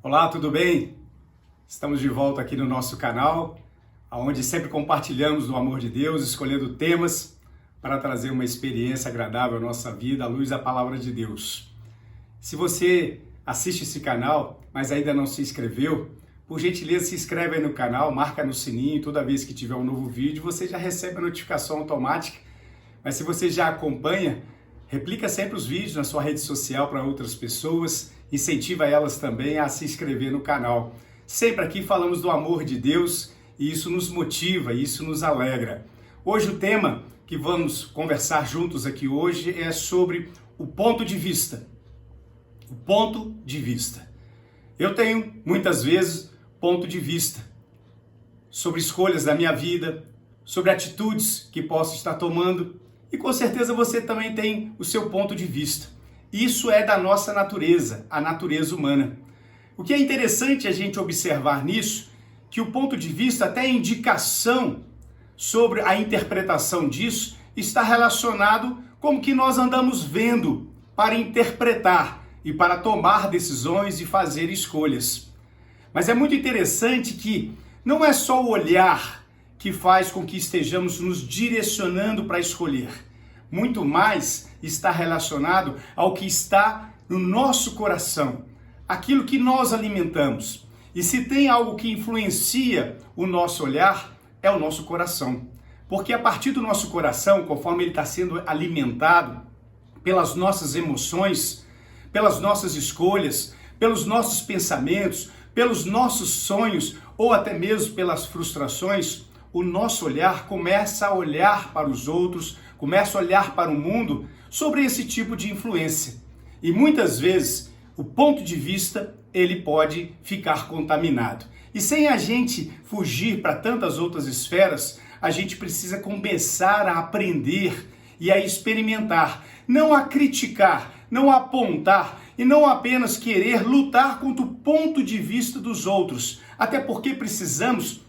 Olá, tudo bem? Estamos de volta aqui no nosso canal, onde sempre compartilhamos do amor de Deus, escolhendo temas para trazer uma experiência agradável à nossa vida, à luz da palavra de Deus. Se você assiste esse canal, mas ainda não se inscreveu, por gentileza se inscreve aí no canal, marca no sininho, toda vez que tiver um novo vídeo você já recebe a notificação automática. Mas se você já acompanha, replica sempre os vídeos na sua rede social para outras pessoas, incentiva elas também a se inscrever no canal. Sempre aqui falamos do amor de Deus e isso nos motiva, isso nos alegra. Hoje o tema que vamos conversar juntos aqui hoje é sobre o ponto de vista. O ponto de vista. Eu tenho muitas vezes ponto de vista sobre escolhas da minha vida, sobre atitudes que posso estar tomando e com certeza você também tem o seu ponto de vista. Isso é da nossa natureza, a natureza humana. O que é interessante a gente observar nisso, que o ponto de vista, até a indicação sobre a interpretação disso, está relacionado com o que nós andamos vendo para interpretar e para tomar decisões e fazer escolhas. Mas é muito interessante que não é só o olhar que faz com que estejamos nos direcionando para escolher. Muito mais está relacionado ao que está no nosso coração, aquilo que nós alimentamos. E se tem algo que influencia o nosso olhar, é o nosso coração. Porque a partir do nosso coração, conforme ele está sendo alimentado pelas nossas emoções, pelas nossas escolhas, pelos nossos pensamentos, pelos nossos sonhos ou até mesmo pelas frustrações, o nosso olhar começa a olhar para os outros, começa a olhar para o mundo sobre esse tipo de influência. E muitas vezes o ponto de vista ele pode ficar contaminado. E sem a gente fugir para tantas outras esferas, a gente precisa começar a aprender e a experimentar, não a criticar, não a apontar e não apenas querer lutar contra o ponto de vista dos outros, até porque precisamos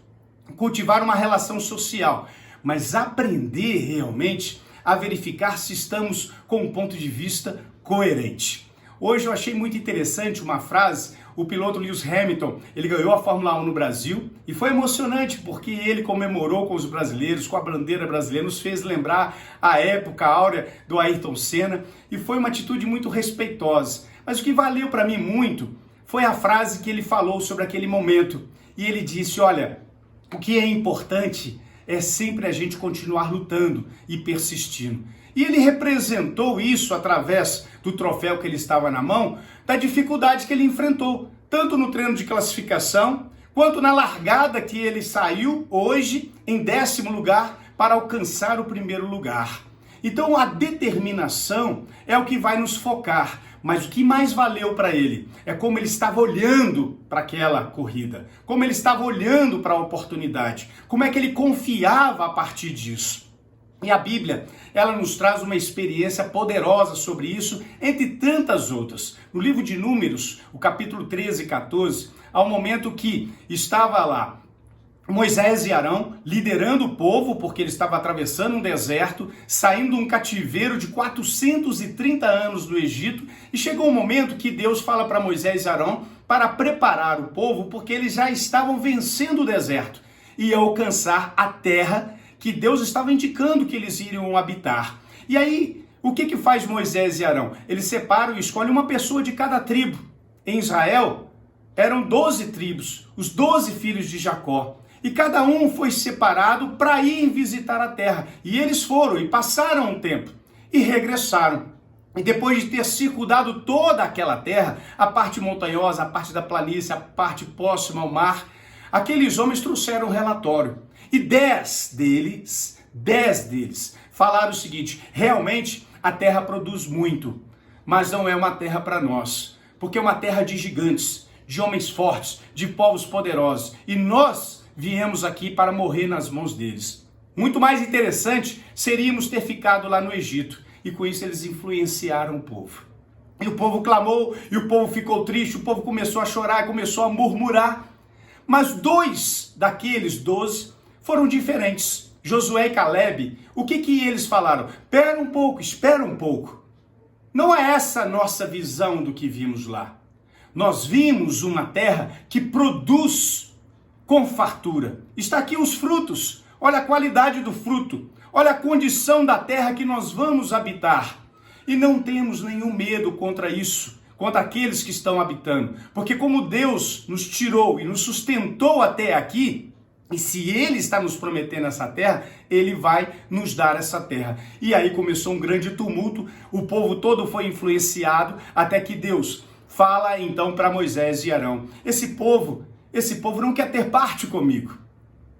cultivar uma relação social, mas aprender realmente a verificar se estamos com um ponto de vista coerente. Hoje eu achei muito interessante uma frase, o piloto Lewis Hamilton, ele ganhou a Fórmula 1 no Brasil e foi emocionante porque ele comemorou com os brasileiros, com a bandeira brasileira, nos fez lembrar a época áurea do Ayrton Senna e foi uma atitude muito respeitosa. Mas o que valeu para mim muito foi a frase que ele falou sobre aquele momento e ele disse, olha, o que é importante é sempre a gente continuar lutando e persistindo. E ele representou isso através do troféu que ele estava na mão, da dificuldade que ele enfrentou, tanto no treino de classificação, quanto na largada que ele saiu hoje em 10º lugar para alcançar o 1º lugar. Então a determinação é o que vai nos focar, mas o que mais valeu para ele é como ele estava olhando para aquela corrida, como ele estava olhando para a oportunidade, como é que ele confiava a partir disso. E a Bíblia, ela nos traz uma experiência poderosa sobre isso, entre tantas outras. No livro de Números, o capítulo 13 e 14, há um momento que estava lá Moisés e Arão liderando o povo, porque ele estava atravessando um deserto, saindo de um cativeiro de 430 anos do Egito, e chegou um momento que Deus fala para Moisés e Arão para preparar o povo, porque eles já estavam vencendo o deserto e alcançar a terra que Deus estava indicando que eles iriam habitar. E aí, o que faz Moisés e Arão? Eles separam e escolhem uma pessoa de cada tribo. Em Israel, eram 12 tribos, os 12 filhos de Jacó. E cada um foi separado para ir visitar a terra. E eles foram e passaram um tempo e regressaram. E depois de ter circundado toda aquela terra, a parte montanhosa, a parte da planície, a parte próxima ao mar, aqueles homens trouxeram um relatório. E 10 deles falaram o seguinte, realmente a terra produz muito, mas não é uma terra para nós, porque é uma terra de gigantes, de homens fortes, de povos poderosos. E nós viemos aqui para morrer nas mãos deles. Muito mais interessante seríamos ter ficado lá no Egito. E com isso eles influenciaram o povo. E o povo clamou, e o povo ficou triste, o povo começou a chorar, começou a murmurar. Mas 2 daqueles 12 foram diferentes. Josué e Caleb, o que eles falaram? Espera um pouco. Não é essa a nossa visão do que vimos lá. nós vimos uma terra que produz com fartura. Está aqui os frutos. Olha a qualidade do fruto. Olha a condição da terra que nós vamos habitar. E não temos nenhum medo contra isso, contra aqueles que estão habitando. Porque como Deus nos tirou e nos sustentou até aqui, e se Ele está nos prometendo essa terra, Ele vai nos dar essa terra. E aí começou um grande tumulto, o povo todo foi influenciado, até que Deus fala então para Moisés e Arão: esse povo não quer ter parte comigo.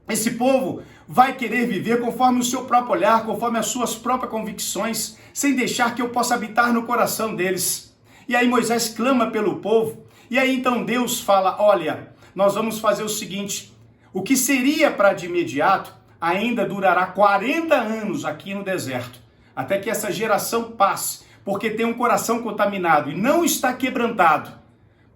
Esse povo vai querer viver conforme o seu próprio olhar, conforme as suas próprias convicções, sem deixar que eu possa habitar no coração deles. E aí Moisés clama pelo povo, e aí então Deus fala: olha, nós vamos fazer o seguinte, o que seria para de imediato, ainda durará 40 anos aqui no deserto, até que essa geração passe, porque tem um coração contaminado e não está quebrantado,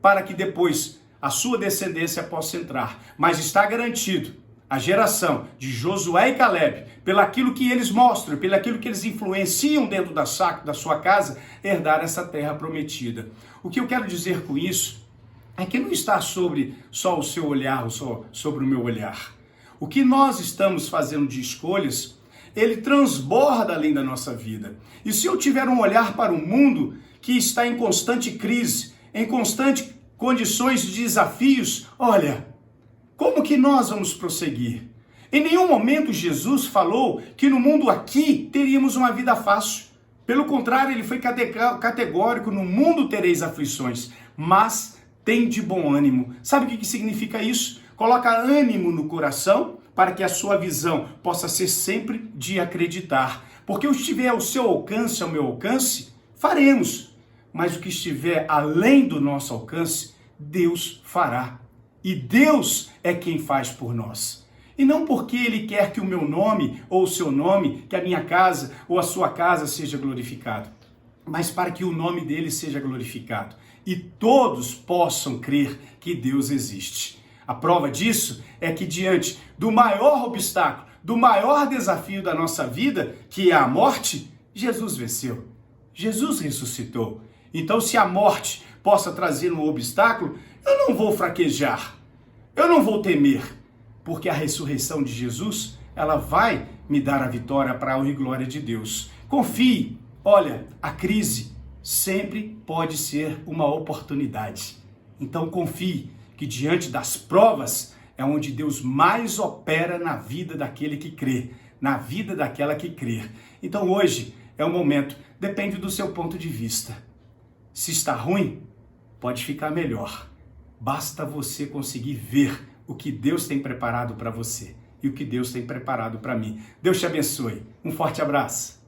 para que depois a sua descendência possa entrar. Mas está garantido a geração de Josué e Caleb, pelaquilo que eles mostram, pelaquilo que eles influenciam dentro da sua casa, herdar essa terra prometida. O que eu quero dizer com isso é que não está sobre só o seu olhar, só sobre o meu olhar. O que nós estamos fazendo de escolhas, ele transborda além da nossa vida. E se eu tiver um olhar para um mundo que está em constante crise, em constante condições de desafios, olha, como que nós vamos prosseguir? Em nenhum momento Jesus falou que no mundo aqui teríamos uma vida fácil. Pelo contrário, ele foi categórico: no mundo tereis aflições, mas tem de bom ânimo. Sabe o que significa isso? Coloca ânimo no coração para que a sua visão possa ser sempre de acreditar. Porque o que estiver ao seu alcance, ao meu alcance, faremos. Mas o que estiver além do nosso alcance, Deus fará. E Deus é quem faz por nós. E não porque Ele quer que o meu nome, ou o seu nome, que a minha casa, ou a sua casa seja glorificado, mas para que o nome dele seja glorificado e todos possam crer que Deus existe. A prova disso é que diante do maior obstáculo, do maior desafio da nossa vida, que é a morte, Jesus venceu. Jesus ressuscitou. Então, se a morte possa trazer um obstáculo, eu não vou fraquejar, eu não vou temer, porque a ressurreição de Jesus, ela vai me dar a vitória para a honra e glória de Deus. Confie, olha, a crise sempre pode ser uma oportunidade. Então confie que diante das provas é onde Deus mais opera na vida daquele que crê, na vida daquela que crê. Então hoje é o momento, depende do seu ponto de vista. Se está ruim, pode ficar melhor. Basta você conseguir ver o que Deus tem preparado para você e o que Deus tem preparado para mim. Deus te abençoe. Um forte abraço.